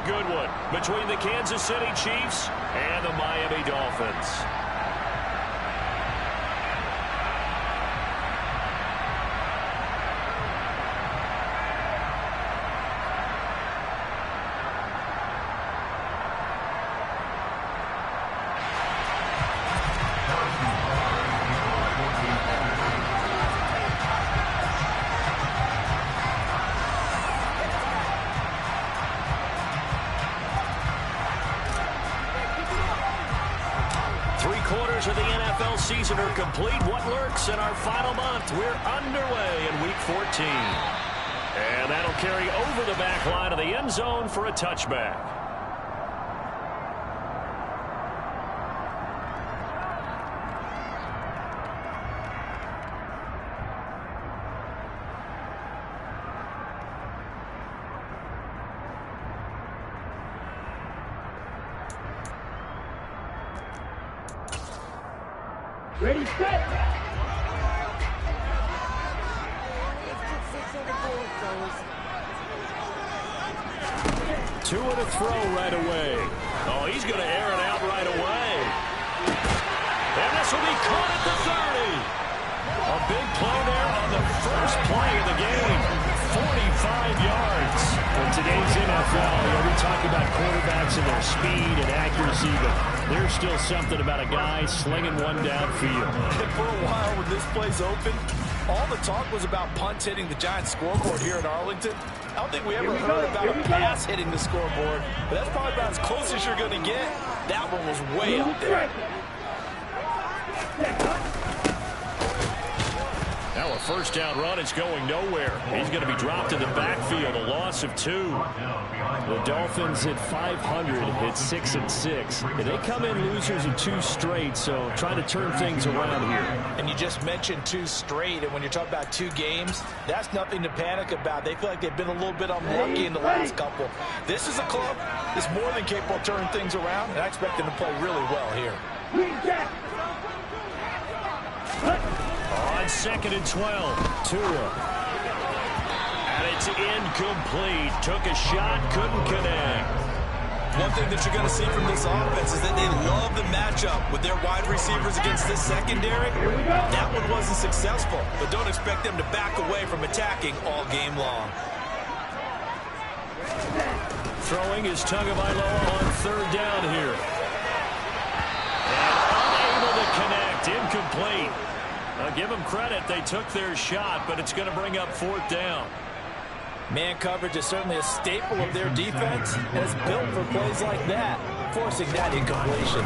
good one between the Kansas City Chiefs and the Miami Dolphins. Of the NFL season are complete. What lurks in our final month? We're underway in Week 14. And that'll carry over the back line of the end zone for a touchback. Ready, set! Two and a throw right away. Oh, he's going to air it out right away. And this will be caught at the 30. A big play there on the first play of the game. 45 yards. In today's NFL, we talk about quarterbacks and their speed and accuracy, but there's still something about a guy slinging one downfield. And for a while when this play's open, all the talk was about punts hitting the Giants scoreboard here in Arlington. I don't think we ever heard about a pass hitting the scoreboard, but that's probably about as close as you're going to get. That one was way up there. Now a first down run is going nowhere. He's going to be dropped in the backfield, a loss of 2. The Dolphins hit 500, hit 6-6. They come in losers of 2 straight, so trying to turn things around here. And you just mentioned 2 straight, and when you're talking about 2 games, that's nothing to panic about. They feel like they've been a little bit unlucky in the last couple. This is a club that's more than capable of turning things around, and I expect them to play really well here. On 2nd and 12, Tua. And it's incomplete. Took a shot, couldn't connect. One thing that you're going to see from this offense is that they love the matchup with their wide receivers against this secondary. That one wasn't successful, but don't expect them to back away from attacking all game long. Throwing is Tagovailoa on 3rd down here. And unable to connect, incomplete. I'll give them credit. They took their shot, but it's going to bring up 4th down. Man coverage is certainly a staple of their defense, and it's built for plays like that, forcing that incompletion.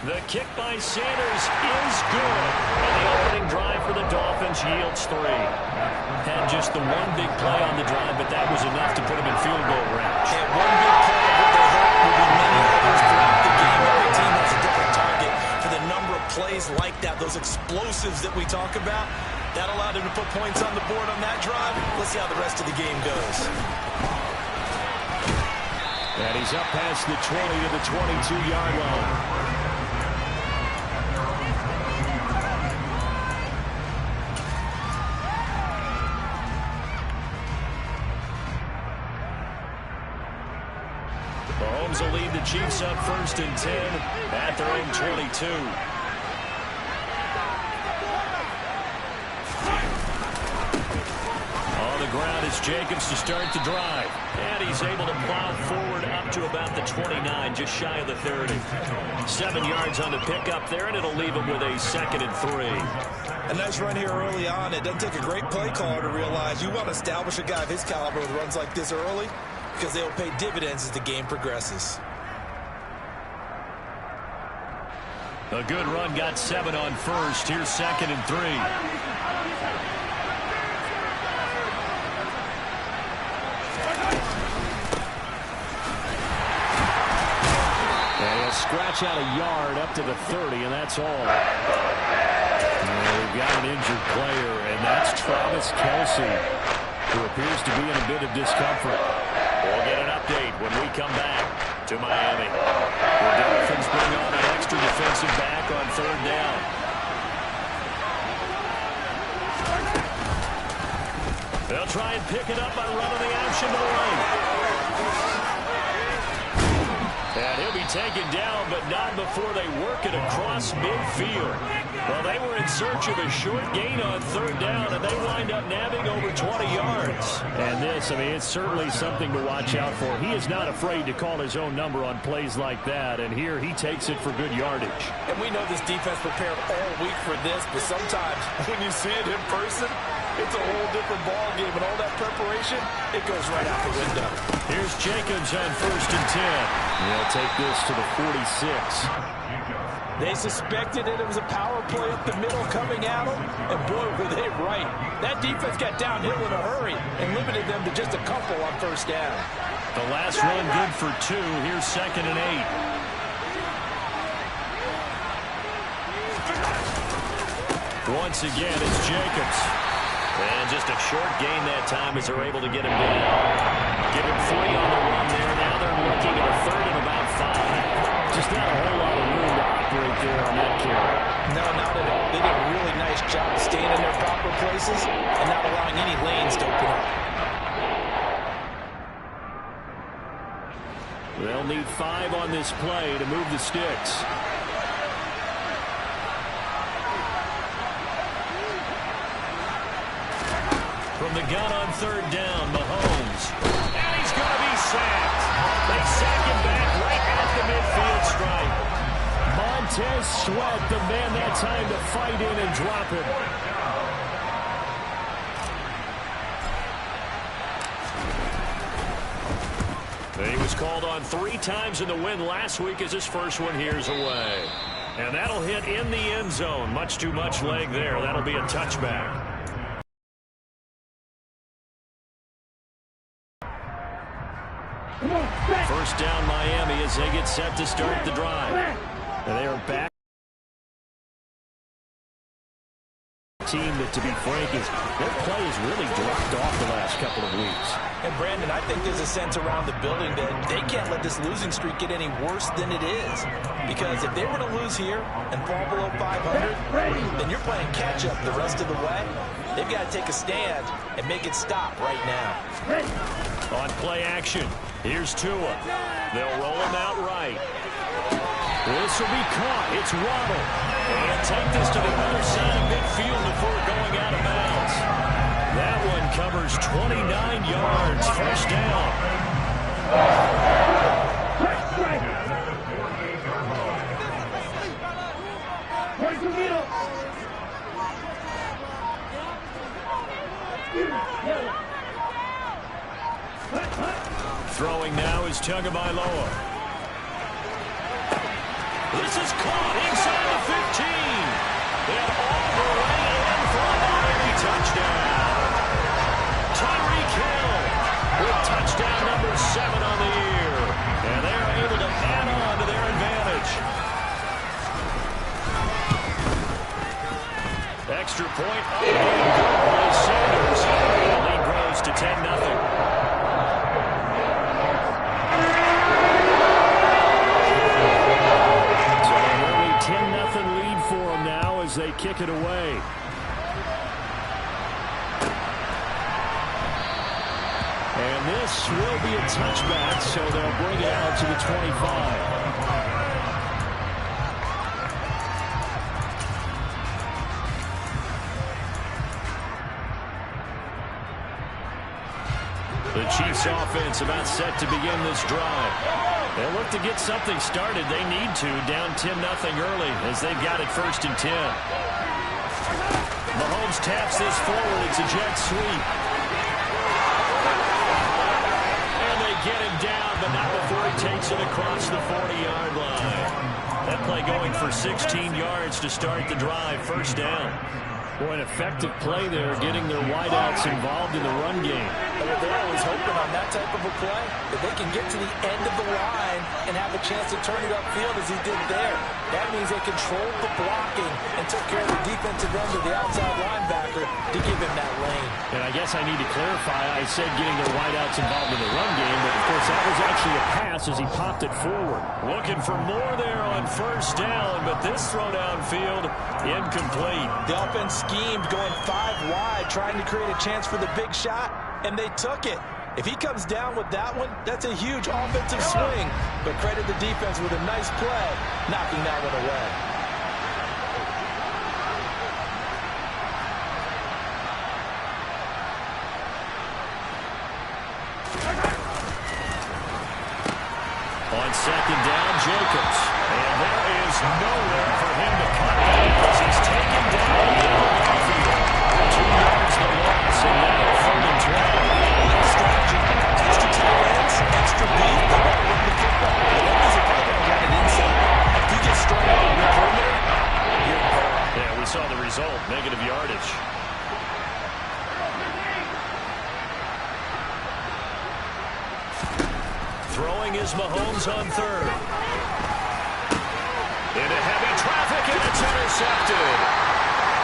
The kick by Sanders is good. And the opening drive for the Dolphins yields 3. Had just the one big play on the drive, but that was enough to put him in field goal range. And one big play of what they hope will be many others throughout the game. Every team has a different target for the number of plays like that, those explosives that we talk about. That allowed him to put points on the board on that drive. Let's see how the rest of the game goes. And he's up past the 20 to the 22-yard line. Mahomes will lead the Chiefs up 1st and 10 at their own 22. Ground is Jacobs to start the drive. And he's able to plow forward up to about the 29, just shy of the 30. 7 yards on the pickup there, and it'll leave him with a 2nd and 3. A nice run here early on. It doesn't take a great play caller to realize you want to establish a guy of his caliber with runs like this early because they will pay dividends as the game progresses. A good run, got 7 on 1st. Here's 2nd and 3. Scratch out a yard up to the 30, and that's all. We've got an injured player, and that's Travis Kelce, who appears to be in a bit of discomfort. We'll get an update when we come back to Miami. The Dolphins bring on an extra defensive back on 3rd down. They'll try and pick it up by running the option to the right. be taken down, but not before they work it across midfield. Well, they were in search of a short gain on third down, and they wind up nabbing over 20 yards. And this, I mean, it's certainly something to watch out for. He is not afraid to call his own number on plays like that, and here he takes it for good yardage. And we know this defense prepared all week for this, but sometimes when you see it in person, it's a whole different ball game, and all that preparation, it goes right out the window. Here's Jacobs on 1st and 10. They'll take this to the 46. They suspected it was a power play up the middle coming at them, and boy, were they right. That defense got downhill in a hurry and limited them to just a couple on 1st down. The last run good for 2. Here's 2nd and 8. Once again, it's Jacobs. And just a short gain that time as they're able to get him down. Give him 3 on the run there. Now they're looking at a 3rd and about 5. Just not a whole lot of room to operate there on that carry. No, not at all. They did a really nice job staying in their proper places and not allowing any lanes to open up. They'll need 5 on this play to move the sticks. From the gun on 3rd down, Mahomes. And he's going to be sacked. They sack him back right at the midfield stripe. Montez Sweat, the man that time to fight in and drop him. He was called on 3 times in the win last week as his first one here's away. And that'll hit in the end zone. Much too much leg there. That'll be a touchback. First down Miami as they get set to start the drive. And they are back. Team that, to be frank, their play has really dropped off the last couple of weeks. And Brandon, I think there's a sense around the building that they can't let this losing streak get any worse than it is. Because if they were to lose here and fall below 500, then you're playing catch up the rest of the way. They've got to take a stand and make it stop right now. On play action, here's Tua. They'll roll him out right. This will be caught. It's Waddle. And take this to the other side of midfield before going out of bounds. That one covers 29 yards. First down. Throwing now is Tagovailoa. This is caught inside the 15. And all the way in for a Miami touchdown. Tyreek Hill with touchdown number 7 on the year. And they're able to add on to their advantage. Extra point. Oh, good by Sanders. The lead grows to 10-0. They kick it away. And this will be a touchback, so they'll bring it out to the 25. The Chiefs offense about set to begin this drive. They'll look to get something started. They need to. Down 10-0 early as they've got it 1st and 10. Mahomes taps this forward. It's a jet sweep. And they get him down, but not before he takes it across the 40-yard line. That play going for 16 yards to start the drive. First down. Boy, an effective play there, getting their wideouts involved in the run game. They're always hoping on that type of a play that they can get to the end of the line and have a chance to turn it upfield as he did there. That means they controlled the blocking and took care of the defensive end of the outside linebacker to give him that lane. And I guess I need to clarify, I said getting their wideouts involved in the run game, but of course that was actually a pass as he popped it forward. Looking for more there on first down, but this throw downfield incomplete. The offense schemed going 5 wide, trying to create a chance for the big shot, and they took it. If he comes down with that one, that's a huge offensive swing. But credit the defense with a nice play, knocking that one away. On second down, Jacobs. And there is nowhere for him to cut back as he's taken down in the backfield. 2 yards the loss, and now 3rd and 12. Strategy. Extra tight ends, extra beat. They want to run the football. The Yankees are probably going to run it inside. If you get strung out on the perimeter, you're in peril. Yeah, we saw the result, negative yardage. Throwing is Mahomes on 3rd. Into heavy traffic, and it's intercepted.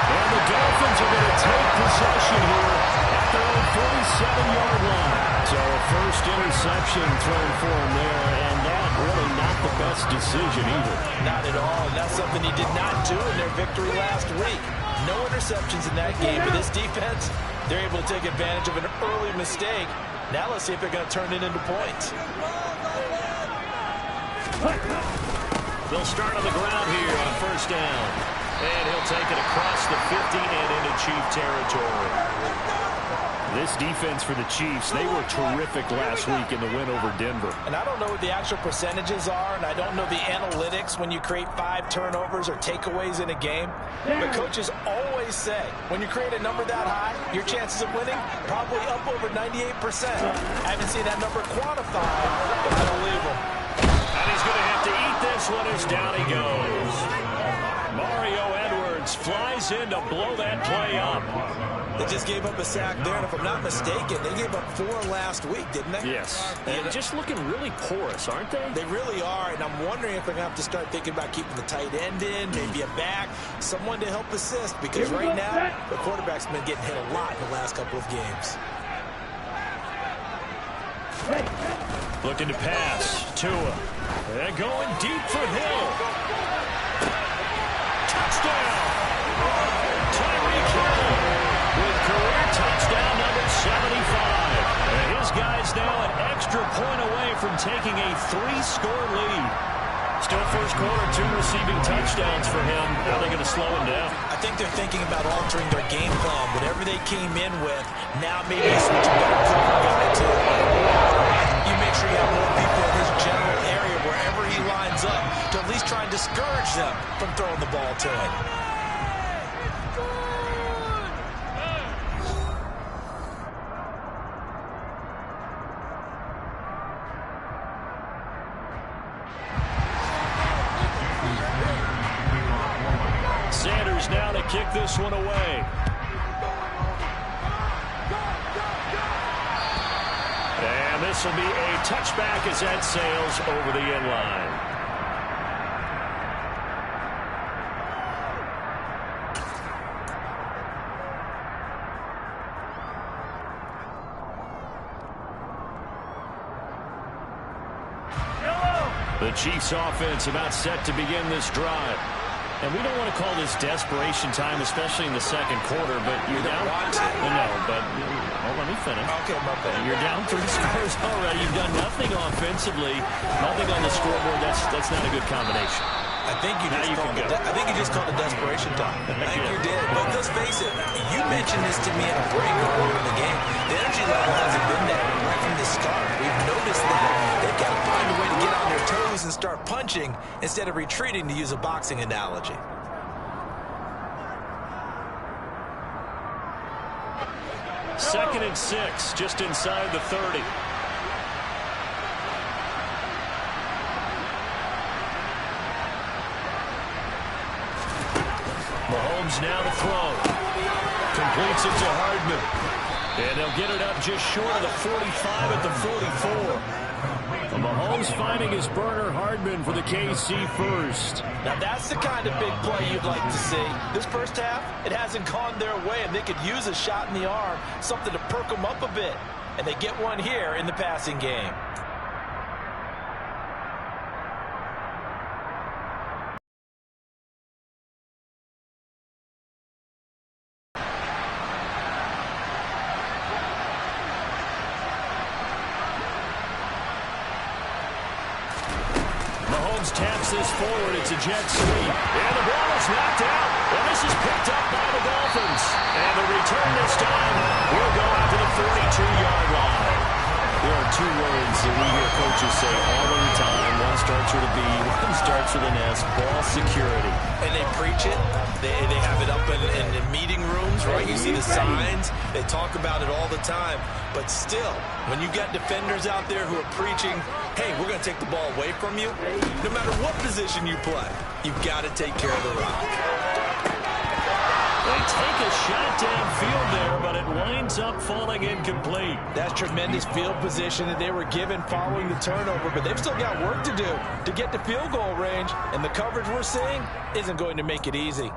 And the Dolphins are going to take possession here at their own 47-yard line. So a first interception thrown for him there, and that really not the best decision either. Not at all, and that's something he did not do in their victory last week. No interceptions in that game, but this defense, they're able to take advantage of an early mistake. Now let's see if they're going to turn it into points. They'll start on the ground here on 1st down. And he'll take it across the 50 and into Chief territory. This defense for the Chiefs, they were terrific last week in the win over Denver. And I don't know what the actual percentages are, and I don't know the analytics when you create 5 turnovers or takeaways in a game. But coaches always say, when you create a number that high, your chances of winning probably up over 98%. I haven't seen that number quantified, but I believe him. And he's going to have to eat this one as down he goes. Mario Edwards flies in to blow that play up. They just gave up a sack there, and if I'm not mistaken, they gave up 4 last week, didn't they? Yes. And just looking really porous, aren't they? They really are, and I'm wondering if they're going to have to start thinking about keeping the tight end in, maybe a back, someone to help assist, because right now, the quarterback's been getting hit a lot in the last couple of games. Looking to pass. Tua. And going deep for Hill. Touchdown! Tyreek Hill with career touchdown number 75. And his guy's now an extra point away from taking a 3-score lead. Still first quarter, 2 receiving touchdowns for him. How are they going to slow him down? I think they're thinking about altering their game plan. Whatever they came in with, now maybe switch a better cover guy to. You make sure you have more people in his general area wherever he lines up to at least try and discourage them from throwing the ball to him. Sanders now to kick this one away. And this will be a touchback as that sails over the end line. The Chiefs offense about set to begin this drive. And we don't want to call this desperation time, especially in the second quarter, but you're down. No, but let me finish. Okay, my bad. You're down 3 scores already. You've done nothing offensively, nothing on the scoreboard. That's not a good combination. I think you just called it desperation time. I think you did. But let's face it, you mentioned this to me in a break earlier in the game. The energy level hasn't been there right from the start. We've noticed that. They've got to find a way to get on their toes and start punching instead of retreating, to use a boxing analogy. Second and 6, just inside the 30. Mahomes now to throw. Completes it to Hardman. And they'll get it up just short of the 45 at the 44. And Mahomes finding his burner Hardman for the KC first. Now that's the kind of big play you'd like to see. This first half, it hasn't gone their way, and they could use a shot in the arm, something to perk them up a bit. And they get one here in the passing game. Mahomes taps this forward. It's a jet sweep. And the ball is knocked out. And this is picked up by the Dolphins. And the return this time will go out to the 42-yard line. There are two words that we hear coaches say all of the time. One starts with a B, one starts with an S, ball security. And they preach it. They have it up in meeting rooms, right? You see the signs. They talk about it all the time. But still, when you got defenders out there who are preaching, hey, we're going to take the ball away from you, no matter what position you play, you've got to take care of the rock. They take a shot downfield there, but it winds up falling incomplete. That's tremendous field position that they were given following the turnover, but they've still got work to do to get to field goal range, and the coverage we're seeing isn't going to make it easy.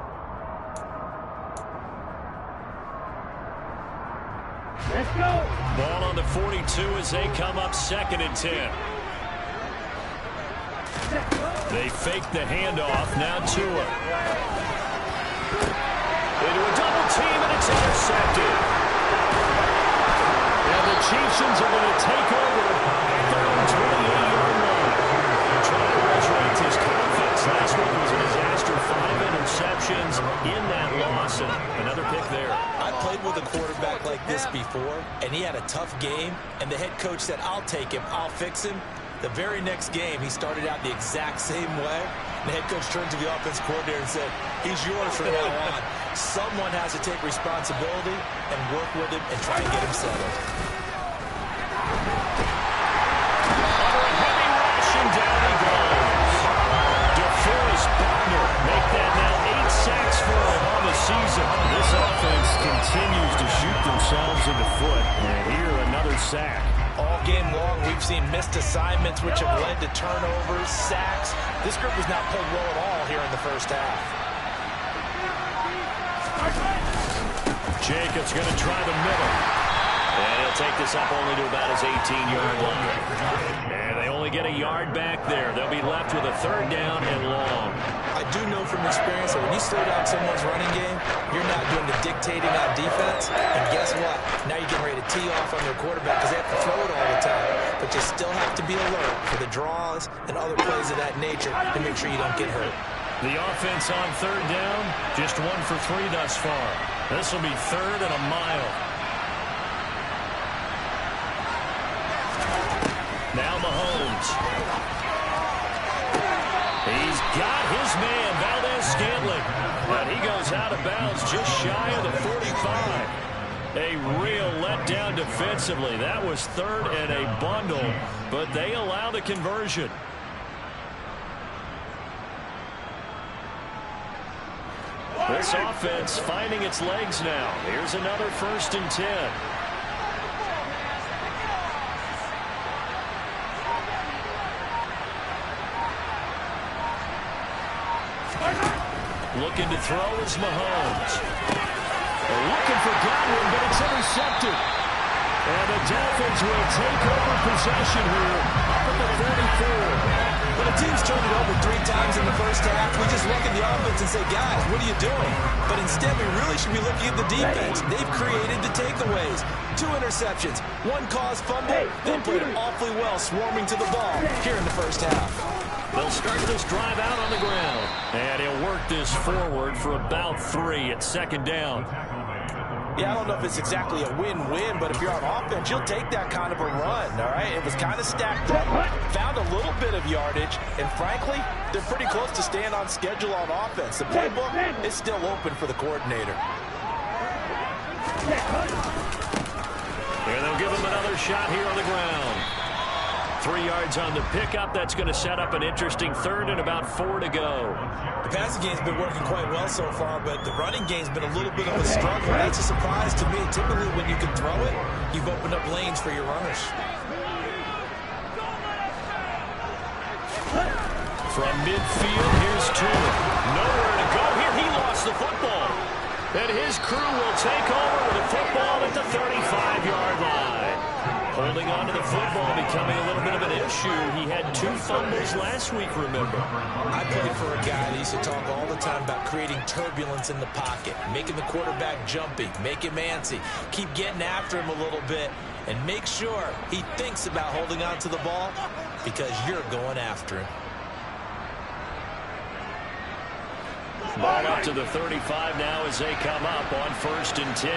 Let's go. Ball on the 42 as they come up 2nd and 10. They fake the handoff. Now Tua. Into a double team, and it's intercepted. And the Chiefs are going to take over 3rd and 28-yard line. They're trying to resurrect his confidence. Last week was a disaster. 5 interceptions in that loss, and another pick there. I played with a quarterback like this before, and he had a tough game, and the head coach said, I'll take him, I'll fix him. The very next game, he started out the exact same way. The head coach turned to the offense coordinator and said, he's yours from now on. Someone has to take responsibility and work with him and try and get him settled. Under a heavy rush, and down he goes. DeForest Buckner make that now 8 sacks for him on the season. This offense continues to shoot themselves in the foot. And here, another sack. All game long, we've seen missed assignments, which have led to turnovers, sacks. This group was not played well at all here in the first half. Jacobs going to try the middle. And he'll take this up only to about his 18-yard line. And they only get a yard back there. They'll be left with a 3rd down and long. I do know from experience that when you slow down someone's running game, you're not doing the dictating on defense. And guess what? Now you're getting ready to tee off on their quarterback because they have to throw it all the time. But you still have to be alert for the draws and other plays of that nature to make sure you don't get hurt. The offense on 3rd down, just 1 for 3 thus far. This will be 3rd and a mile. Now Mahomes. He's got his man, Valdez-Scantling. But he goes out of bounds just shy of the 45. A real letdown defensively. That was 3rd and a bundle, but they allow the conversion. This offense finding its legs now. Here's another 1st and 10. Looking to throw is Mahomes. They're looking for Godwin, but it's intercepted. And the Dolphins will take over possession here up at the 34. When a team's turned it over 3 times in the first half, we just look at the offense and say, guys, what are you doing? But instead, we really should be looking at the defense. They've created the takeaways. 2 interceptions, 1 caused fumble. They played awfully well swarming to the ball here in the first half. They'll start this drive out on the ground. And he'll work this forward for about 3 at 2nd down. Yeah, I don't know if it's exactly a win-win, but if you're on offense, you'll take that kind of a run, all right? It was kind of stacked up, found a little bit of yardage, and frankly, they're pretty close to staying on schedule on offense. The playbook is still open for the coordinator. And they'll give him another shot here on the ground. 3 yards on the pickup. That's going to set up an interesting 3rd and about 4 to go. The passing game's been working quite well so far, but the running game's been a little bit of a struggle. That's a surprise to me. Typically, when you can throw it, you've opened up lanes for your runners. From midfield, here's Tua. Nowhere to go here. He lost the football. And his crew will take over with a football at the 35-yard line. Holding on to the football becoming a little bit of an issue. He had 2 fumbles last week, remember. I played for a guy that used to talk all the time about creating turbulence in the pocket, making the quarterback jumpy, make him antsy, keep getting after him a little bit, and make sure he thinks about holding on to the ball because you're going after him. Ball up to the 35 now as they come up on 1st and 10.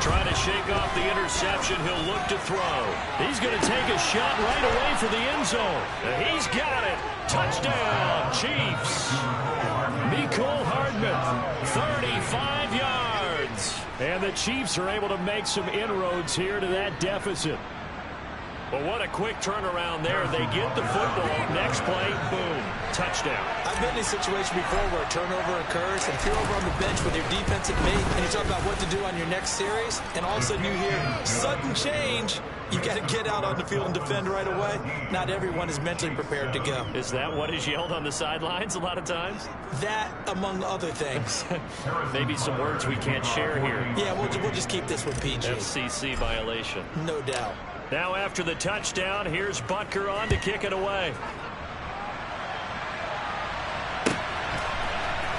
Trying to shake off the interception. He'll look to throw. He's going to take a shot right away for the end zone. He's got it. Touchdown, Chiefs. Mecole Hardman, 35 yards. And the Chiefs are able to make some inroads here to that deficit. Well, what a quick turnaround there. They get the football. Next play, boom, touchdown. I've been in a situation before where a turnover occurs, and if you're over on the bench with your defensive mate, and you talk about what to do on your next series, and all of a sudden you hear sudden change, you got to get out on the field and defend right away. Not everyone is mentally prepared to go. Is that what is yelled on the sidelines a lot of times? That, among other things. Maybe some words we can't share here. Yeah, we'll just keep this one PG. FCC violation. No doubt. Now after the touchdown, here's Butker on to kick it away.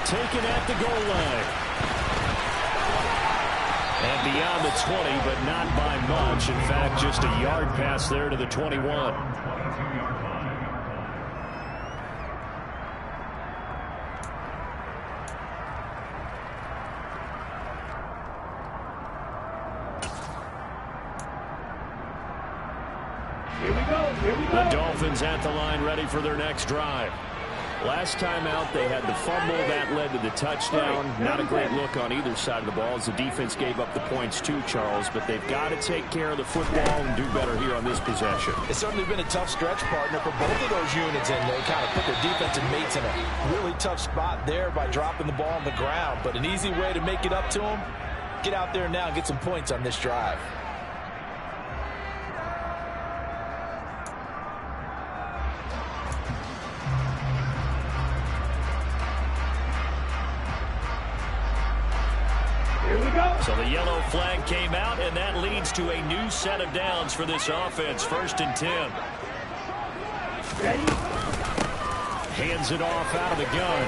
Taken at the goal line. And beyond the 20, but not by much. In fact, just a yard pass there to the 21. The Dolphins at the line ready for their next drive. Last time out, they had the fumble. That led to the touchdown. Not a great look on either side of the ball as the defense gave up the points too, Charles. But they've got to take care of the football and do better here on this possession. It's certainly been a tough stretch, partner, for both of those units, and they kind of put their defensive mates in a really tough spot there by dropping the ball on the ground. But an easy way to make it up to them, get out there now and get some points on this drive. So the yellow flag came out, and that leads to a new set of downs for this offense. 1st and 10. Ready? Hands it off out of the gun.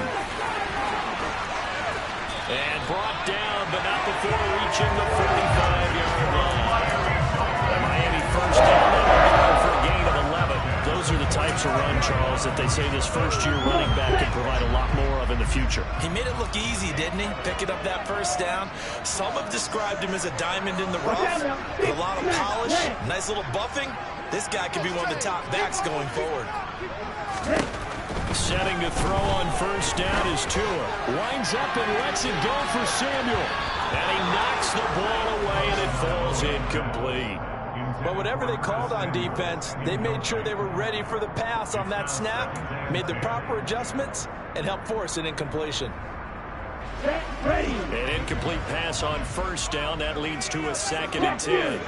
And brought down, but not before reaching the 45-yard line. The Miami 1st down, and they're going for a gain of 11. Those are the types of run, Charles, that they say this first-year running back can provide a lot more of in the future. He made it look easy, didn't he? Picking up that 1st down. Some have described him as a diamond in the rough. With a lot of polish, nice little buffing. This guy could be one of the top backs going forward. Setting to throw on 1st down is Tua. Winds up and lets it go for Samuel. And he knocks the ball away, and it falls incomplete. But whatever they called on defense, they made sure they were ready for the pass on that snap, made the proper adjustments, and helped force an incompletion. Ready. An incomplete pass on 1st down. That leads to a 2nd and 10.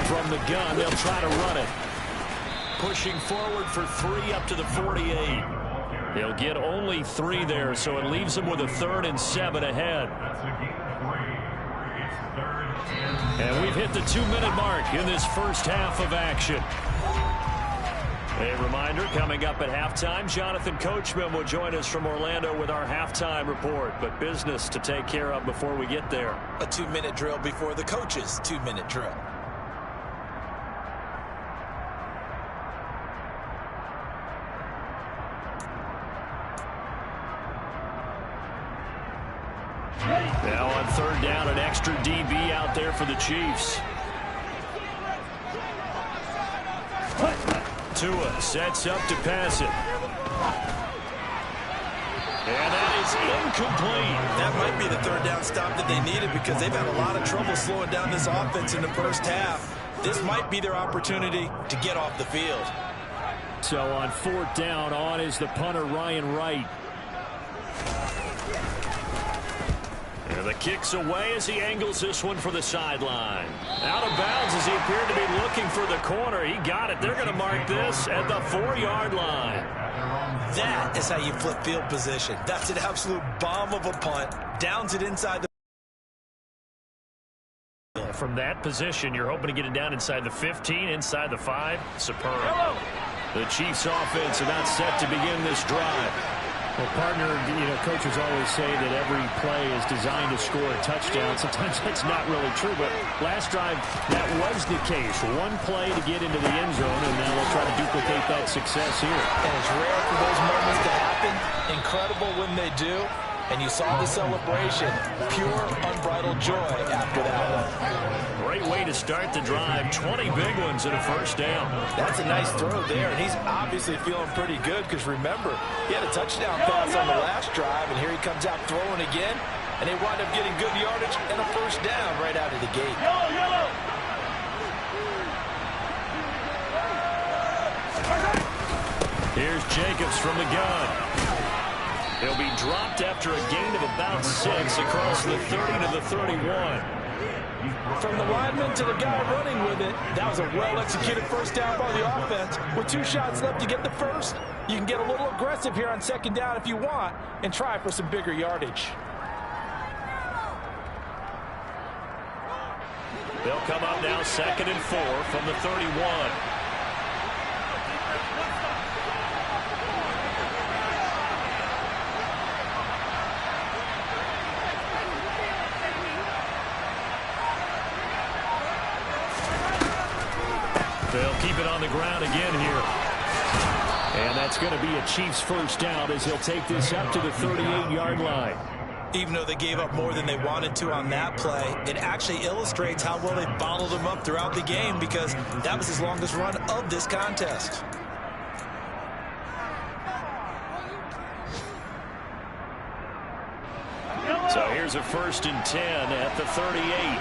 From the gun, they'll try to run it. Pushing forward for 3 up to the 48. They'll get only 3 there, so it leaves them with a 3rd and 7 ahead. And we've hit the 2-minute mark in this first half of action. A reminder, coming up at halftime, Jonathan Coachman will join us from Orlando with our halftime report. But business to take care of before we get there. A 2-minute drill before the coach's 2-minute drill. Now on 3rd down, an extra DB out there for the Chiefs. Tua sets up to pass it. And that is incomplete. That might be the 3rd down stop that they needed because they've had a lot of trouble slowing down this offense in the first half. This might be their opportunity to get off the field. So on 4th down, on is the punter, Ryan Wright. And the kick's away as he angles this one for the sideline. Out of bounds as he appeared to be looking for the corner. He got it. They're going to mark this at the 4-yard line. That is how you flip field position. That's an absolute bomb of a punt. Downs it inside the... From that position, you're hoping to get it down inside the 15, inside the 5. Superb. The Chiefs offense about set to begin this drive. Well, partner, coaches always say that every play is designed to score a touchdown. Sometimes that's not really true, but last drive, that was the case. One play to get into the end zone, and now they'll try to duplicate that success here. And it's rare for those moments to happen. Incredible when they do. And you saw the celebration. Pure, unbridled joy after that one. Great way to start the drive. 20 big ones and a first down. That's a nice throw there, and he's obviously feeling pretty good because, remember, he had a touchdown pass on the last drive, and here he comes out throwing again, and they wind up getting good yardage and a first down right out of the gate. Here's Jacobs from the gun. He'll be dropped after a gain of about 6 across the 30 to the 31. From the lineman to the guy running with it, that was a well-executed first down by the offense. With 2 shots left to get the first, you can get a little aggressive here on second down if you want and try for some bigger yardage. They'll come up now 2nd and 4 from the 31. They'll keep it on the ground again here. And that's going to be a Chiefs first down as he'll take this up to the 38-yard line. Even though they gave up more than they wanted to on that play, it actually illustrates how well they bottled them up throughout the game because that was his longest run of this contest. So here's a 1st and 10 at the 38.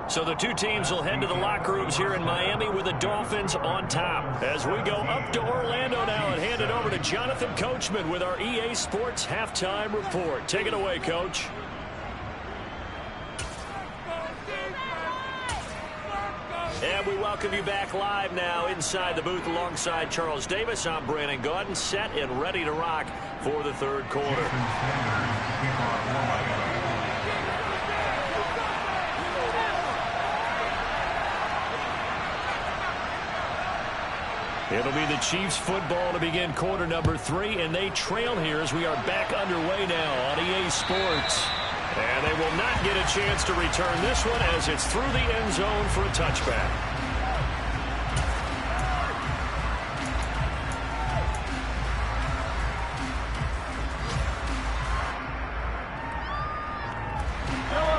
So the 2 teams will head to the locker rooms here in Miami with the Dolphins on top. As we go up to Orlando now and hand it over to Jonathan Coachman with our EA Sports Halftime Report. Take it away, Coach. And we welcome you back live now inside the booth alongside Charles Davis. I'm Brandon Gaudin, set and ready to rock for the 3rd quarter. It'll be the Chiefs football to begin quarter number 3, and they trail here as we are back underway now on EA Sports. And they will not get a chance to return this one as it's through the end zone for a touchback.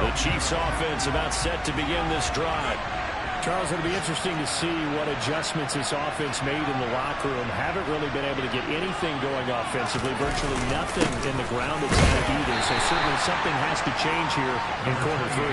The Chiefs offense about set to begin this drive. Charles, it'll be interesting to see what adjustments this offense made in the locker room. Haven't really been able to get anything going offensively. Virtually nothing in the ground attack either. So certainly something has to change here in quarter 3.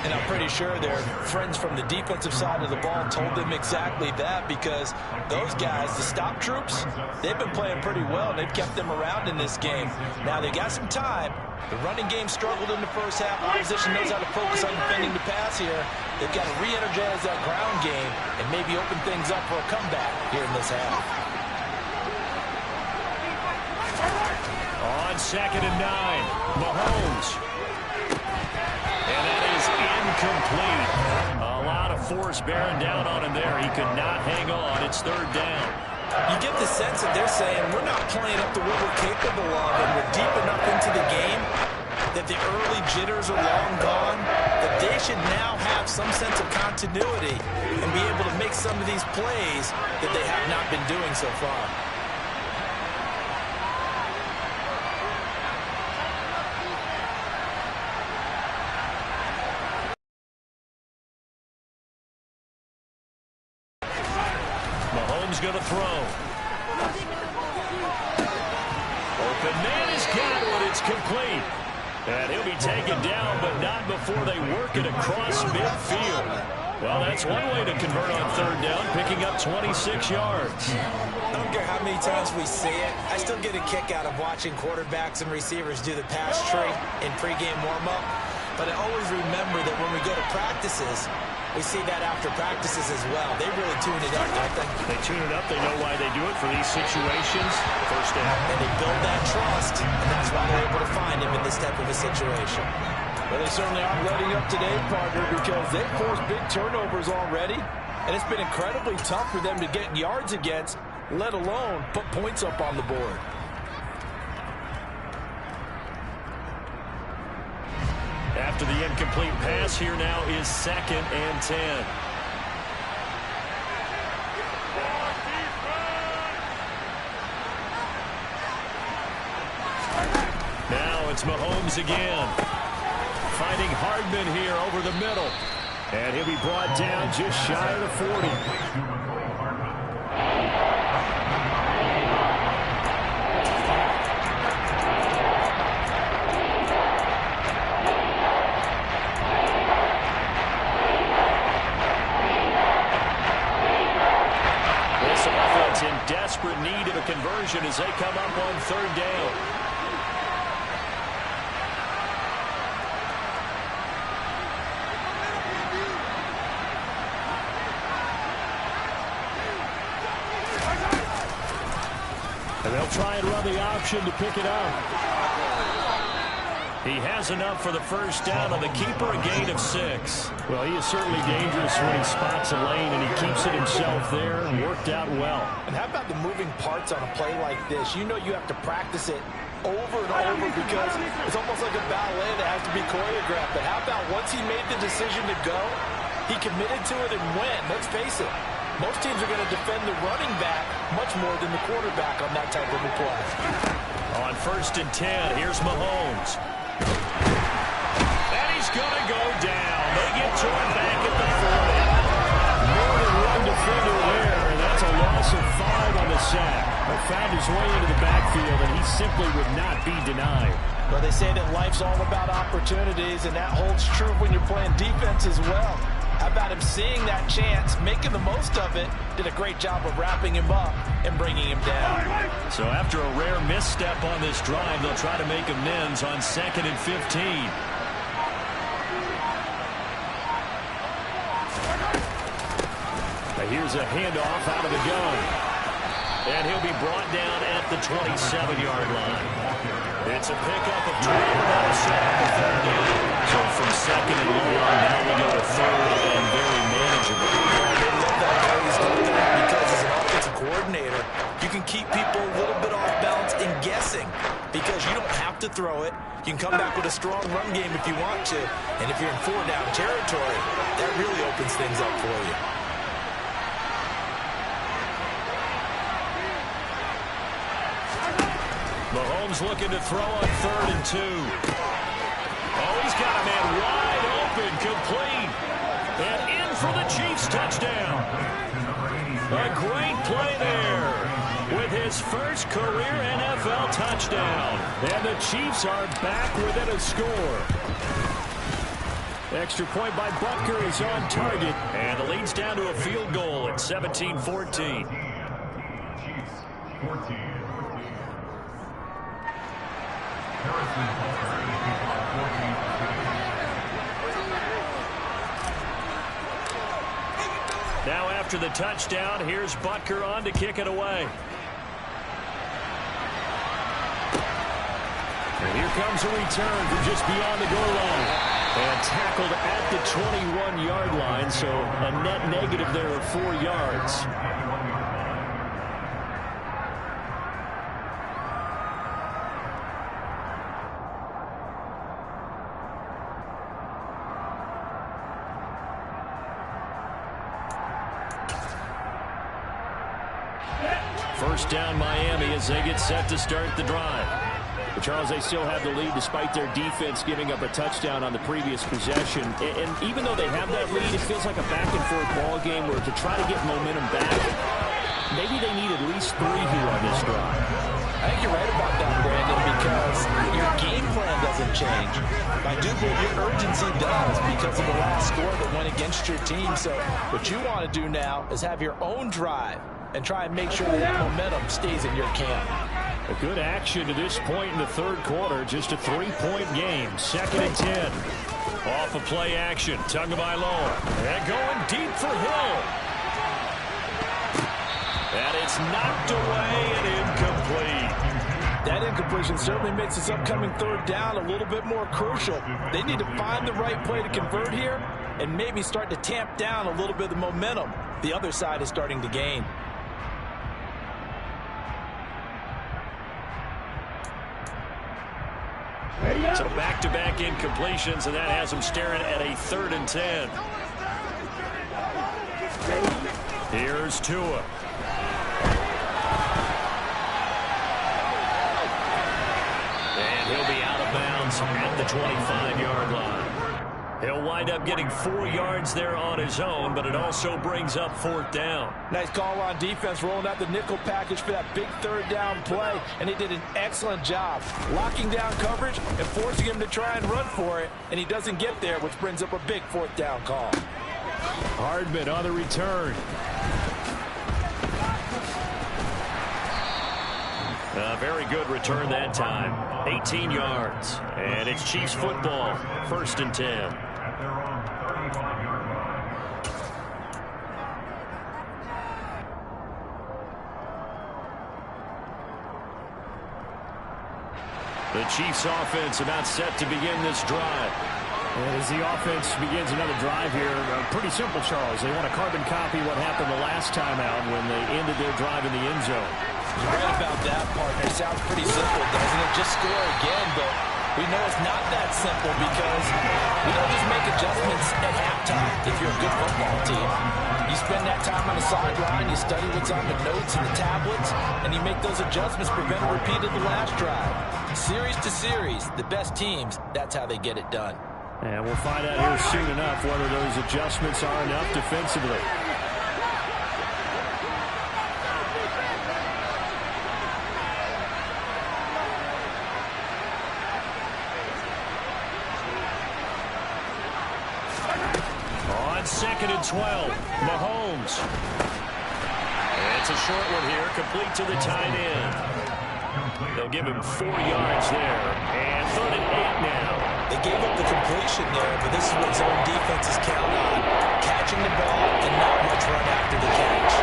And I'm pretty sure their friends from the defensive side of the ball told them exactly that because those guys, the stop troops, they've been playing pretty well. They've kept them around in this game. Now they got some time. The running game struggled in the first half. Opposition knows how to focus on defending the pass here. They've got to re-energize that ground game and maybe open things up for a comeback here in this half. On 2nd and 9, Mahomes. And that is incomplete. A lot of force bearing down on him there. He could not hang on. It's 3rd down. You get the sense that they're saying we're not playing up to what we're capable of, and we're deep enough into the game that the early jitters are long gone, that they should now have some sense of continuity and be able to make some of these plays that they have not been doing so far. Mahomes going to throw. Open man is got it. It's complete. And he'll be taken down, but not before they work it across midfield. Well, that's one way to convert on 3rd down, picking up 26 yards. I don't care how many times we see it. I still get a kick out of watching quarterbacks and receivers do the pass tree in pregame warm-up. But I always remember that when we go to practices, we see that after practices as well. They really tune it up, don't they? They tune it up. They know why they do it for these situations. First down. And they build that trust, and that's why they're able to find him in this type of a situation. Well, they certainly aren't letting up today, partner, because they've forced big turnovers already, and it's been incredibly tough for them to get yards against, let alone put points up on the board. After the incomplete pass, here now is 2nd and 10. Now it's Mahomes again. Finding Hardman here over the middle. And he'll be brought down just shy of the 40. In desperate need of a conversion as they come up on 3rd down. And they'll try and run the option to pick it up. He has enough for the first down on the keeper, a gain of 6. Well, he is certainly dangerous when he spots a lane, and he keeps it himself there and worked out well. And how about the moving parts on a play like this? You know you have to practice it over and over because it's almost like a ballet that has to be choreographed. But how about once he made the decision to go, he committed to it and went. Let's face it, most teams are going to defend the running back much more than the quarterback on that type of a play. On 1st and 10, here's Mahomes. And he's going to go down. They get to him back at the 40. More than one defender there, and that's a loss of 5 on the sack. He found his way into the backfield, and he simply would not be denied. Well, they say that life's all about opportunities, and that holds true when you're playing defense as well. How about him seeing that chance, making the most of it, did a great job of wrapping him up and bringing him down. So after a rare misstep on this drive, they'll try to make amends on 2nd and 15. Here's a handoff out of the gun. And he'll be brought down at the 27-yard line. It's a pickup of 12 on a sack. So from 2nd and long, now we go to 3rd and very manageable. I love that how he's doing that because as an offensive coordinator, you can keep people a little bit off balance and guessing because you don't have to throw it. You can come back with a strong run game if you want to. And if you're in 4-down territory, that really opens things up for you. Mahomes looking to throw on 3rd and 2. Oh, he's got a man wide open, complete. And in for the Chiefs touchdown. A great play there with his first career NFL touchdown. And the Chiefs are back within a score. Extra point by Butker is on target. And the lead's down to a field goal at 17-14. Now after the touchdown, here's Butker on to kick it away. And here comes a return from just beyond the goal line. And tackled at the 21-yard line, so a net negative there of 4 yards. First down Miami as they get set to start the drive. But Charles, they still have the lead despite their defense giving up a touchdown on the previous possession. And even though they have that lead, it feels like a back-and-forth ball game where to try to get momentum back, maybe they need at least 3 here on this drive. I think you're right about that, Brandon, because your game plan doesn't change. I do believe your urgency does because of the last score that went against your team. So what you want to do now is have your own drive and try and make sure that momentum stays in your camp. A good action to this point in the 3rd quarter. Just a 3-point game. 2nd and 10. Off of play action. Tagovailoa. And going deep for Hill. And it's knocked away and incomplete. That incompletion certainly makes this upcoming third down a little bit more crucial. They need to find the right play to convert here and maybe start to tamp down a little bit of the momentum the other side is starting to gain. So back-to-back incompletions, and that has them staring at a 3rd and 10. Here's Tua. And he'll be out of bounds at the 25-yard line. He'll wind up getting 4 yards there on his own, but it also brings up 4th down. Nice call on defense, rolling out the nickel package for that big 3rd down play, and he did an excellent job locking down coverage and forcing him to try and run for it, and he doesn't get there, which brings up a big 4th down call. Hardman on the return. A very good return that time. 18 yards. And it's Chiefs football. 1st and 10. The Chiefs offense about set to begin this drive. As the offense begins another drive here, pretty simple, Charles. They want to carbon copy what happened the last time out when they ended their drive in the end zone. You're right about that, partner. It sounds pretty simple, doesn't it? Just score again, but we know it's not that simple because we don't just make adjustments at halftime if you're a good football team. You spend that time on the sideline, you study what's on the notes and the tablets, and you make those adjustments, prevent a repeat of the last drive. Series to series, the best teams, that's how they get it done. And we'll find out here soon enough whether those adjustments are enough defensively. On 2nd and 12, Mahomes. It's a short one here, complete to the tight end. They'll give him 4 yards there, and 3rd and 8 now. They gave up the completion there, but this is what zone defenses count on. Catching the ball and not much run after the catch.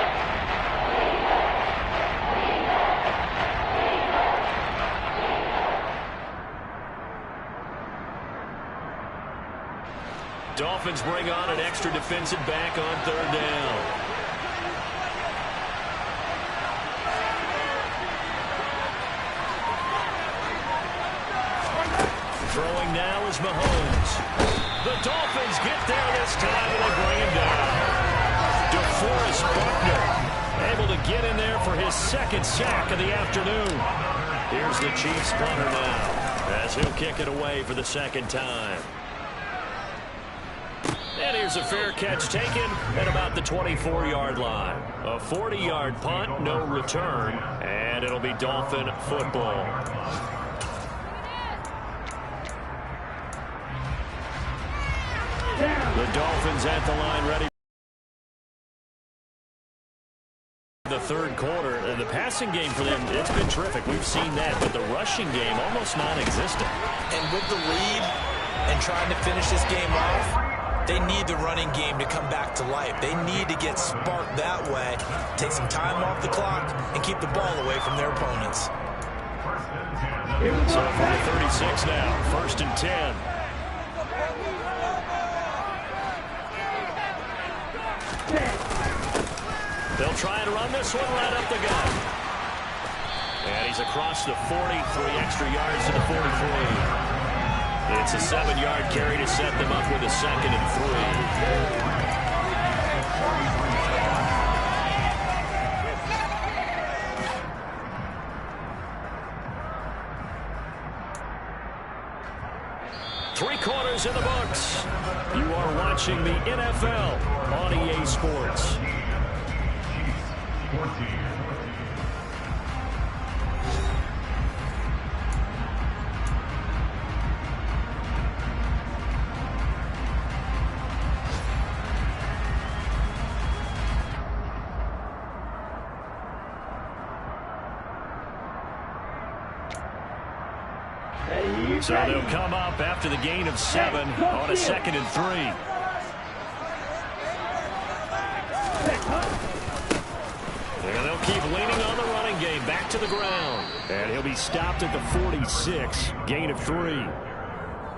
Dolphins bring on an extra defensive back on 3rd down. Throwing now is Mahomes. The Dolphins get there this time, and they bring him down. DeForest Buckner able to get in there for his 2nd sack of the afternoon. Here's the Chiefs punter now, as he'll kick it away for the 2nd time. And here's a fair catch taken at about the 24-yard line. A 40-yard punt, no return, and it'll be Dolphin football. The Dolphins at the line ready. The 3rd quarter, the passing game for them, it's been terrific. We've seen that, but the rushing game almost non-existent. And with the lead and trying to finish this game off, they need the running game to come back to life. They need to get sparked that way, take some time off the clock, and keep the ball away from their opponents. So from the 36 now, 1st and 10. They'll try and run this one right up the gut. And he's across the 40, 3 extra yards to the 43. It's a 7-yard carry to set them up with a 2nd and 3. 3 quarters in the books. You are watching the NFL on EA Sports. So they'll come up after the gain of 7 on a 2nd and 3. And they'll keep leaning on the running game. Back to the ground. And he'll be stopped at the 46. Gain of 3.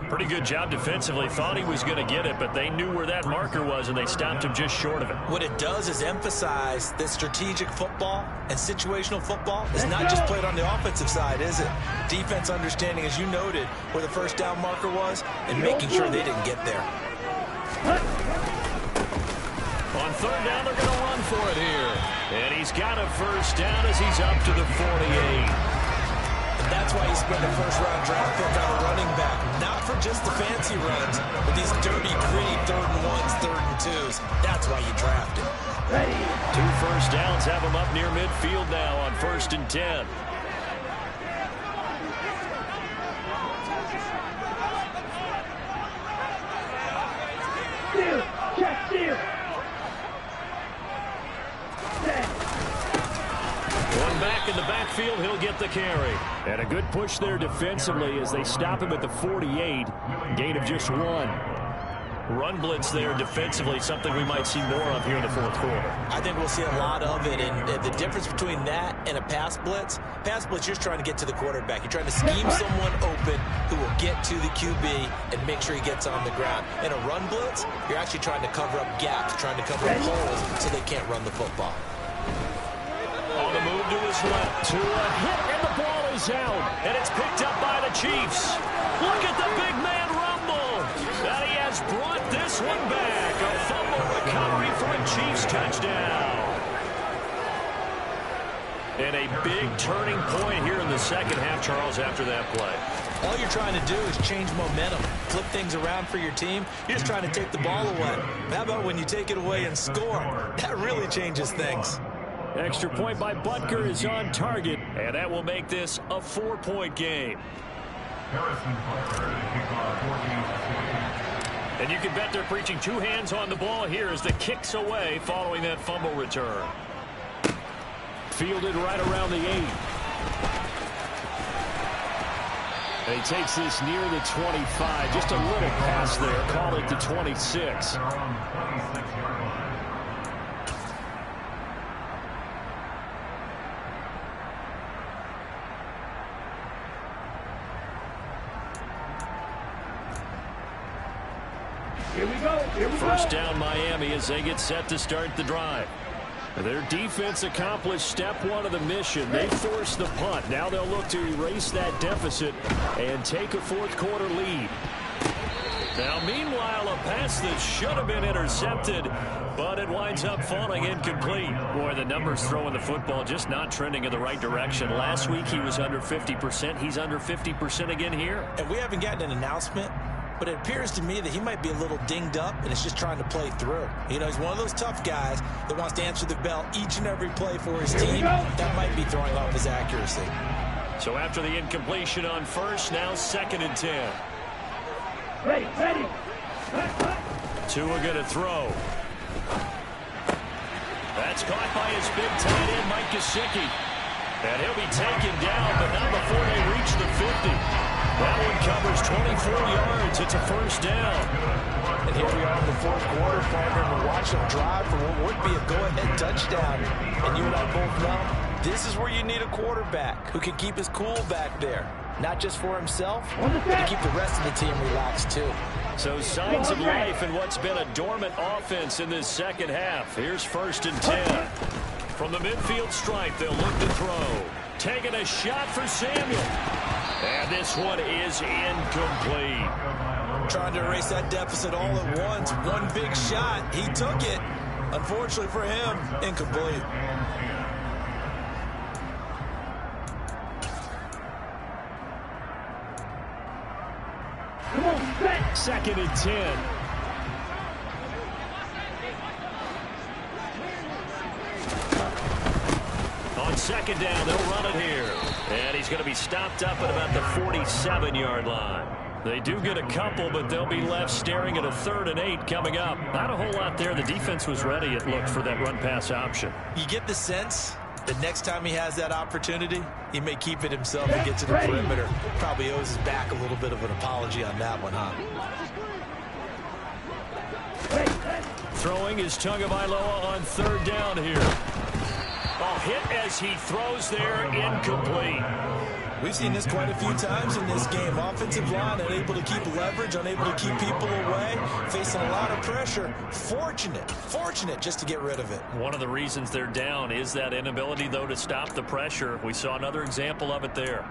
Pretty good job defensively. Thought he was going to get it, but they knew where that marker was, and they stopped him just short of it. What it does is emphasize that strategic football and situational football is not just played on the offensive side, is it? Defense understanding, as you noted, where the first down marker was and making sure they didn't get there. On 3rd down, they're going to run for it here. And he's got a first down as he's up to the 48. That's why you spend a first-round draft pick on a running back, not for just the fancy runs, but these dirty, gritty 3rd and 1s, 3rd and 2s. That's why you draft him. 2 first downs have him up near midfield now on 1st and 10. Check, steer. One back in the backfield, he'll get the carry. And a good push there defensively as they stop him at the 48. Gain of just 1. Run blitz there defensively, something we might see more of here in the 4th quarter. I think we'll see a lot of it, and the difference between that and a pass blitz, you're just trying to get to the quarterback. You're trying to scheme someone open who will get to the QB and make sure he gets on the ground. In a run blitz, you're actually trying to cover up gaps, trying to cover up holes so they can't run the football. On the move to his left, to a hit, and the ball is out. And it's picked up by the Chiefs. Look at the big man rumble. And he has brought this one back. A fumble recovery for a Chiefs touchdown. And a big turning point here in the 2nd half, Charles, after that play. All you're trying to do is change momentum, flip things around for your team. You're just trying to take the ball away. How about when you take it away and score? That really changes things. Extra point by Butker is on target, and that will make this a 4-point game. And you can bet they're preaching 2 hands on the ball here as the kick's away following that fumble return. Fielded right around the 8. And he takes this near the 25. Just a little pass there. Call it the 26. Here we go. First down Miami as they get set to start the drive. Their defense accomplished step 1 of the mission. They forced the punt. Now they'll look to erase that deficit and take a 4th quarter lead. Now, meanwhile, a pass that should have been intercepted, but it winds up falling incomplete. Boy, the numbers throwing the football just not trending in the right direction. Last week he was under 50%. He's under 50% again here. And we haven't gotten an announcement, but it appears to me that he might be a little dinged up and is just trying to play through. You know, he's one of those tough guys that wants to answer the bell each and every play for his team. That might be throwing off his accuracy. So after the incompletion on 1st, now 2nd and 10. Ready. Tua going to throw. That's caught by his big tight end, Mike Gesicki. And he'll be taken down, but not before they reach the 50. That one covers 24 yards. It's a first down. And here we are in the 4th quarter, Farmer, and we're watching them drive for what would be a go-ahead touchdown. And you and I both know this is where you need a quarterback who can keep his cool back there. Not just for himself, but to keep the rest of the team relaxed, too. So signs of life in what's been a dormant offense in this 2nd half. Here's 1st and 10. From the midfield stripe, they'll look to throw. Taking a shot for Samuel. And this one is incomplete. Trying to erase that deficit all at once. One big shot. He took it. Unfortunately for him, incomplete. Come on, set. 2nd and 10. On 2nd down, they'll run it here. And he's going to be stopped up at about the 47-yard line. They do get a couple, but they'll be left staring at a 3rd and 8 coming up. Not a whole lot there. The defense was ready, it looked, for that run-pass option. You get the sense The next time he has that opportunity, he may keep it himself and get to the perimeter. Probably owes his back a little bit of an apology on that one, huh? Throwing is Tagovailoa on third down here. Oh, hit as he throws there, incomplete. We've seen this quite a few times in this game. Offensive line unable to keep leverage, unable to keep people away, facing a lot of pressure. Fortunate just to get rid of it. One of the reasons they're down is that inability, though, to stop the pressure. We saw another example of it there.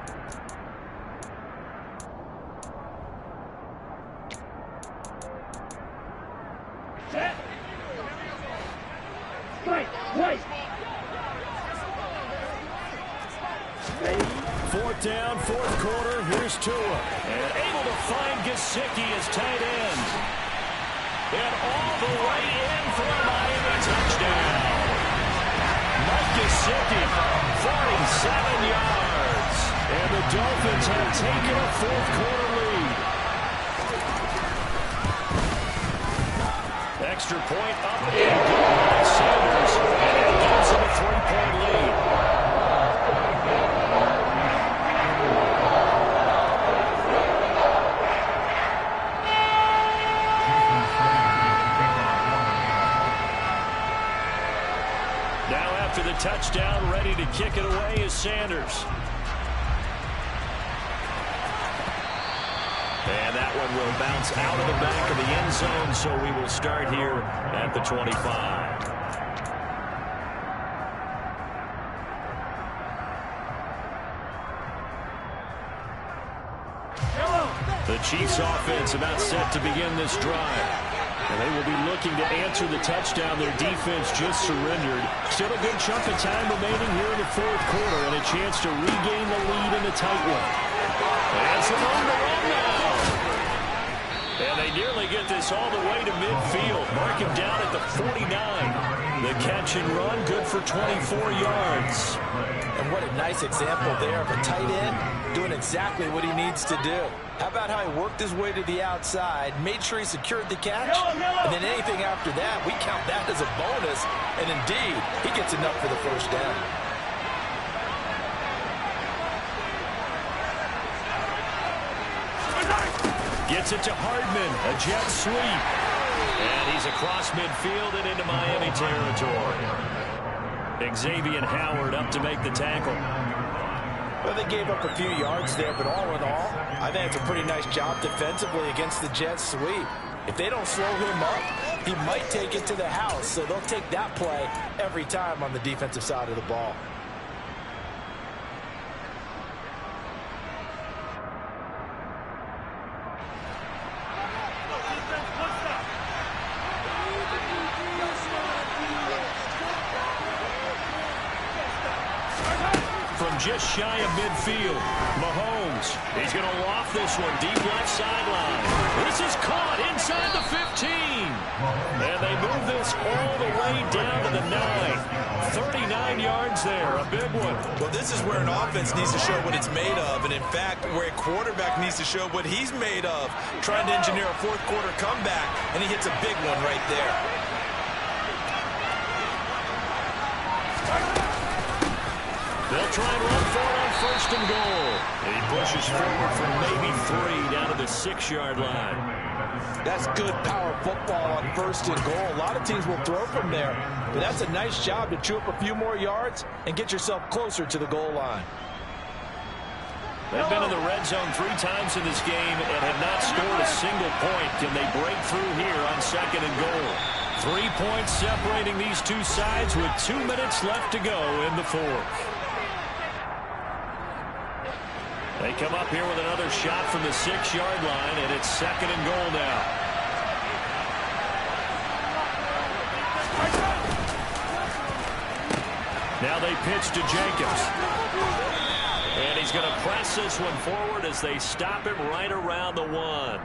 Fourth down, fourth quarter. Here's Tua. And able to find Gesicki as tight end. And all the way in for a Miami touchdown. Mike Gesicki, 47 yards. And the Dolphins have taken a fourth quarter lead. Extra point up and good by Sanders. And it gives them a 3-point lead. The touchdown, ready to kick it away is Sanders. And that one will bounce out of the back of the end zone, so we will start here at the 25. The Chiefs offense about set to begin this drive. And they will be looking to answer the touchdown their defense just surrendered. Still a good chunk of time remaining here in the fourth quarter and a chance to regain the lead in the tight one. And some room to run now. And they nearly get this all the way to midfield. Mark him down at the 49. The catch and run, good for 24 yards. And what a nice example there of a tight end doing exactly what he needs to do. How about how he worked his way to the outside, made sure he secured the catch, and then anything after that, we count that as a bonus. And indeed, he gets enough for the first down. Gets it to Hardman, a jet sweep. And he's across midfield and into Miami territory. Xavier Howard up to make the tackle. Well, they gave up a few yards there, but all in all, I think it's a pretty nice job defensively against the jet sweep. If they don't slow him up, he might take it to the house, so they'll take that play every time on the defensive side of the ball. Just shy of midfield. Mahomes, he's going to loft this one deep left sideline. This is caught inside the 15. And they move this all the way down to the 9. 39 yards there, a big one. Well, this is where an offense needs to show what it's made of. And in fact, where a quarterback needs to show what he's made of. Trying to engineer a fourth quarter comeback, and he hits a big one right there. They'll try and run for it on first and goal. And he pushes forward for maybe 3 down to the 6-yard line. That's good power football on first and goal. A lot of teams will throw from there, but that's a nice job to chew up a few more yards and get yourself closer to the goal line. They've been in the red zone 3 times in this game and have not scored a single point. Can they break through here on second and goal? 3 points separating these two sides with 2 minutes left to go in the fourth. They come up here with another shot from the 6-yard line, and it's second and goal now. Now they pitch to Jacobs. And he's going to press this one forward as they stop him right around the 1.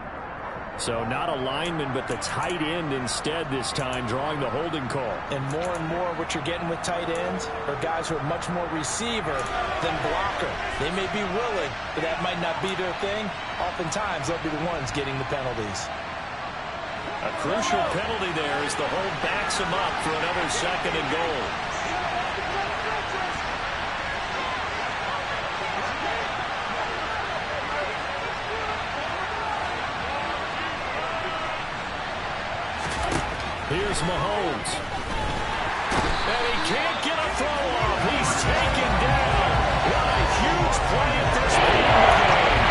So not a lineman, but the tight end instead this time, drawing the holding call. And more what you're getting with tight ends are guys who are much more receiver than blocker. They may be willing, but that might not be their thing. Oftentimes, they'll be the ones getting the penalties. A crucial penalty there as the hold backs him up for another second and goal. Here's Mahomes. And he can't get a throw off. He's taken down. What a huge play at this point in the game.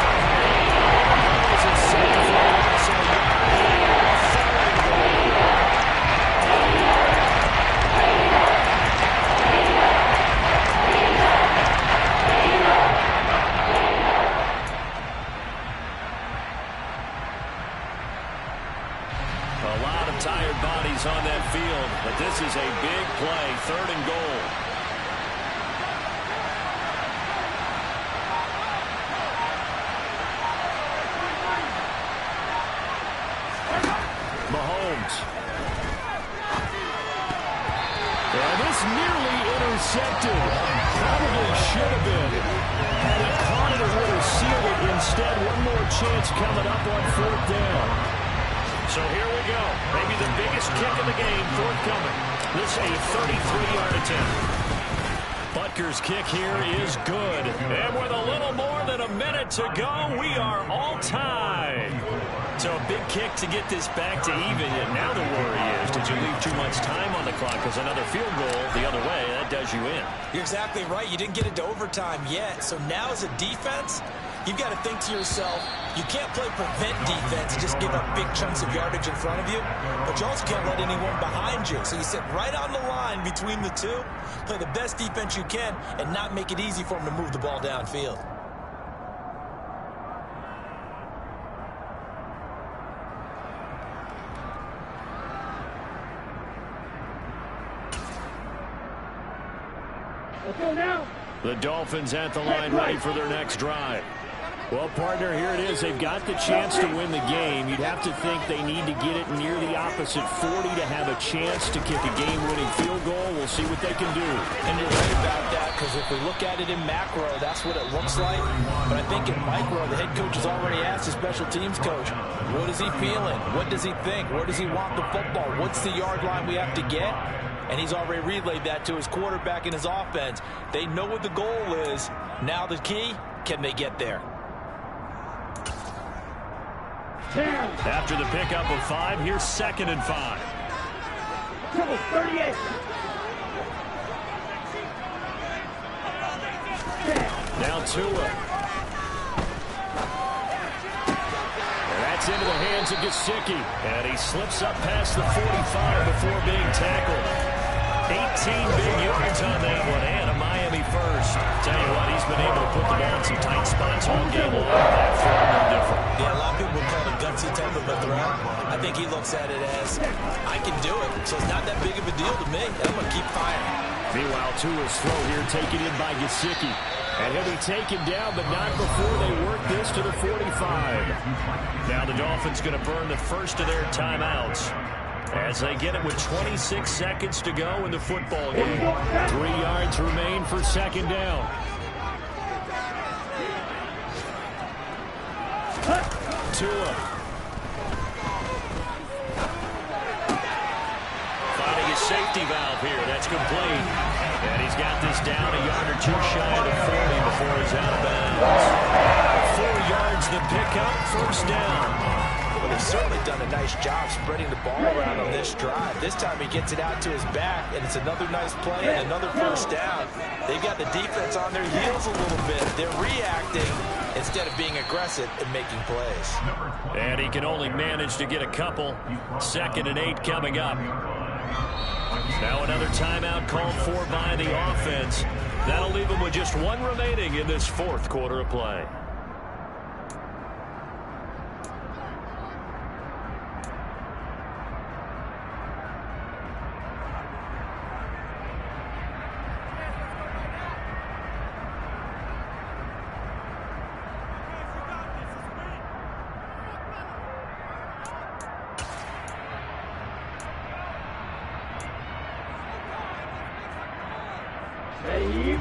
It's a safe for a loss of a yard. Third and goal. A lot of tired bodies on that field, but this is a big play, third and goal. Mahomes. And this nearly intercepted. Probably should have been. Had he caught it, it would have sealed it. Instead, one more chance coming up on fourth down. So here we go. Maybe the biggest kick of the game forthcoming. This is a 33-yard attempt. Butker's kick here is good. And with a little more than a minute to go, we are all tied. So a big kick to get this back to even. And now the worry is, did you leave too much time on the clock? Because another field goal the other way, that does you in. You're exactly right. You didn't get it to overtime yet. So now as a defense, you've got to think to yourself, you can't play prevent defense and just give up big chunks of yardage in front of you, but you also can't let anyone behind you. So you sit right on the line between the two, play the best defense you can, and not make it easy for them to move the ball downfield. Let's go now. The Dolphins at the line, ready for their next drive. Well, partner, here it is. They've got the chance to win the game. You'd have to think they need to get it near the opposite 40 to have a chance to kick a game-winning field goal. We'll see what they can do. And you're right about that, because if we look at it in macro, that's what it looks like. But I think in micro, the head coach has already asked the special teams coach, what is he feeling? What does he think? Where does he want the football? What's the yard line we have to get? And he's already relayed that to his quarterback and his offense. They know what the goal is. Now the key, can they get there? After the pickup of 5, here's 2nd and 5. 38. Now Tua. And that's into the hands of Gesicki. And he slips up past the 45 before being tackled. 18 big yards on that one, and a Miami first. Tell you what, he's been able to put the ball in some tight spots all game long. That far no different. Yeah, a lot of people would call it a gutsy type of a throw. I think he looks at it as, I can do it, so it's not that big of a deal to me. I'm going to keep firing. Meanwhile, Tua's throw here taken in by Gesicki. And he'll be taken down, but not before they work this to the 45. Now the Dolphins going to burn the first of their timeouts as they get it with 26 seconds to go in the football game. 3 yards remain for 2nd down. Tua. Finding his safety valve here. That's complete. And he's got this down a yard or 2 shy of the 40 before he's out of bounds. 4 yards the pickup, first down. Well, they've certainly done a nice job spreading the ball around on this drive. This time he gets it out to his back, and it's another nice play and another first down. They've got the defense on their heels a little bit. They're reacting instead of being aggressive and making plays. And he can only manage to get a couple. 2nd and 8 coming up. Now another timeout called for by the offense. That'll leave them with just 1 remaining in this 4th quarter of play.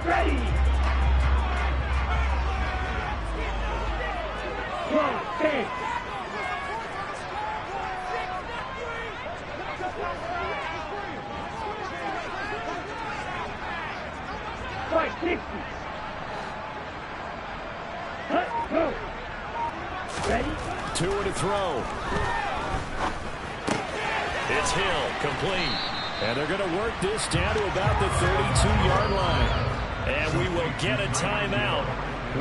Ready. Whoa, 10. Fight 60. Go. Ready? Tua to throw. It's It's Hill, complete. And they're going to work this down to about the 32-yard line. And we will get a timeout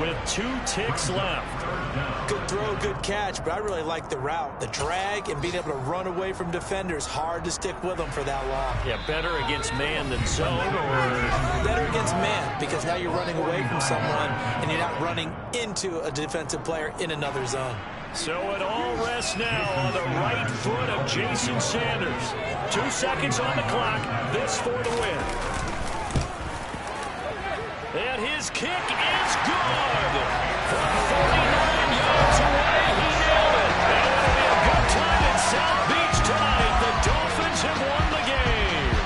with 2 ticks left. Good throw, good catch, but I really like the route. The drag and being able to run away from defenders, hard to stick with them for that long. Yeah, better against man than zone, or better against man, because now you're running away from someone and you're not running into a defensive player in another zone. So it all rests now on the right foot of Jason Sanders. 2 seconds on the clock. This for the win. And his kick is good. From 49 yards away, he nailed it. And it'll be a good time in South Beach tonight. The Dolphins have won the game.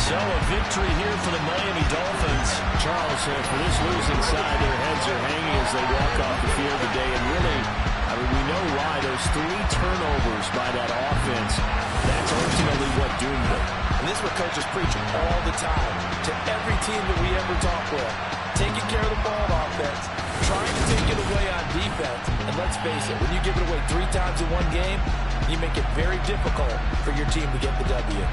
So a victory here for the Miami Dolphins. Charles, for this losing side, their heads are hanging as they walk off the field today. And really, I mean, we know why. Those 3 turnovers by that offense, that's ultimately what doomed them. And this is what coaches preach all the time to every team that we ever talk with. Taking care of the ball on offense, trying to take it away on defense. And let's face it, when you give it away 3 times in one game, you make it very difficult for your team to get the W.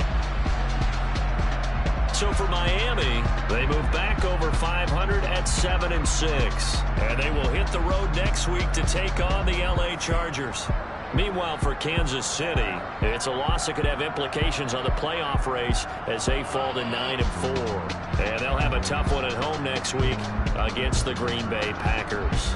So for Miami, they move back over 500 at 7-6. And they will hit the road next week to take on the LA Chargers. Meanwhile, for Kansas City, it's a loss that could have implications on the playoff race as they fall to 9-4. And they'll have a tough one at home next week against the Green Bay Packers.